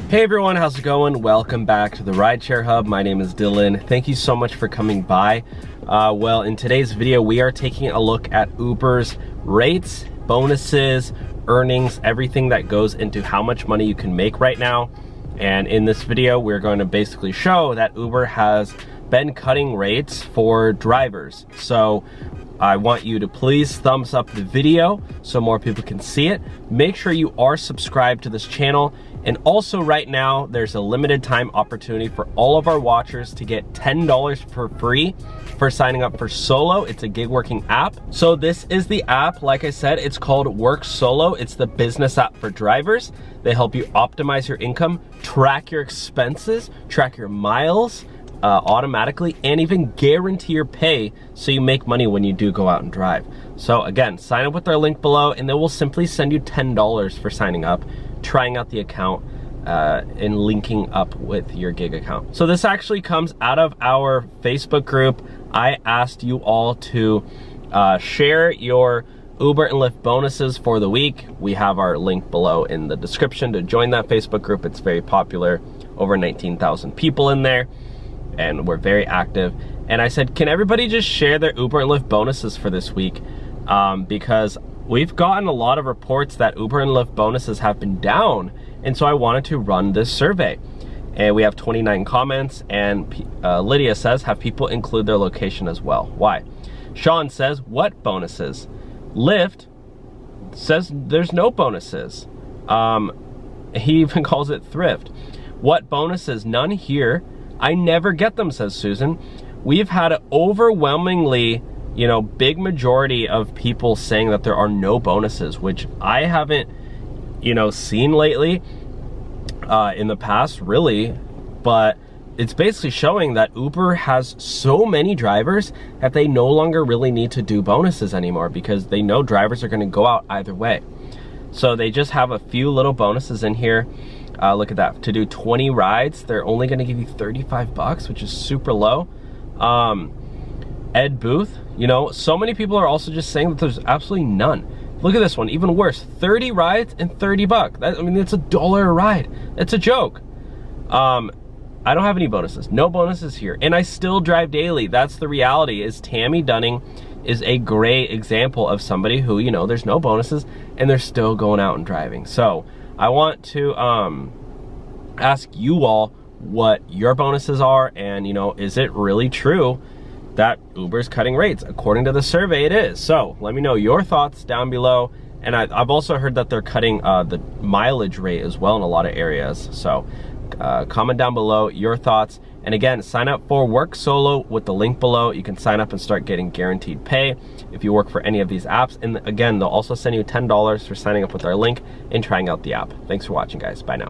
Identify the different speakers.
Speaker 1: Hey everyone, how's it going? Welcome back to the Rideshare Hub. My name is Dylan. Thank you so much for coming by. Well, in today's video, we are taking a look at Uber's rates, bonuses, earnings, everything that goes into how much money you can make right now. And in this video, we're going to basically show that Uber has been cutting rates for drivers. So I want you to please thumbs up the video so more people can see it. Make sure you are subscribed to this channel. And also right now, there's a limited time opportunity for all of our watchers to get $10 for free for signing up for Solo. It's a gig working app. So this is the app, like I said, it's called WorkSolo. It's the business app for drivers. They help you optimize your income, track your expenses, track your miles, automatically, and even guarantee your pay so you make money when you do go out and drive. So again, sign up with our link below and then we'll simply send you $10 for signing up, trying out the account, and linking up with your gig account. So this actually comes out of our Facebook group. I asked you all to share your Uber and Lyft bonuses for the week. We have our link below in the description to join that Facebook group. It's very popular, over 19,000 people in there, and we're very active. And I said, can everybody just share their Uber and Lyft bonuses for this week? Because we've gotten a lot of reports that Uber and Lyft bonuses have been down. And so I wanted to run this survey. And we have 29 comments, and Lydia says, have people include their location as well? Why? Sean says, what bonuses? Lyft says there's no bonuses. He even calls it thrift. What bonuses? None here. I never get them, says Susan. We've had an overwhelmingly, big majority of people saying that there are no bonuses, which I haven't, seen lately in the past, really. But it's basically showing that Uber has so many drivers that they no longer really need to do bonuses anymore because they know drivers are going to go out either way. So they just have a few little bonuses in here. Look at that. To do 20 rides, they're only going to give you 35 bucks, which is super low. Ed Booth, so many people are also just saying that there's absolutely none. Look at this one, even worse. 30 rides and 30 bucks. It's $1 a ride. It's a joke. I don't have any bonuses. No bonuses here. And I still drive daily. That's the reality. Is Tammy Dunning is a great example of somebody who, there's no bonuses and they're still going out and driving. So I want to ask you all what your bonuses are, and is it really true that Uber's cutting rates? According to the survey, it is. So let me know your thoughts down below. And I've also heard that they're cutting the mileage rate as well in a lot of areas. So comment down below your thoughts. And again, sign up for WorkSolo with the link below. You can sign up and start getting guaranteed pay if you work for any of these apps. And again, they'll also send you $10 for signing up with our link and trying out the app. Thanks for watching, guys. Bye now.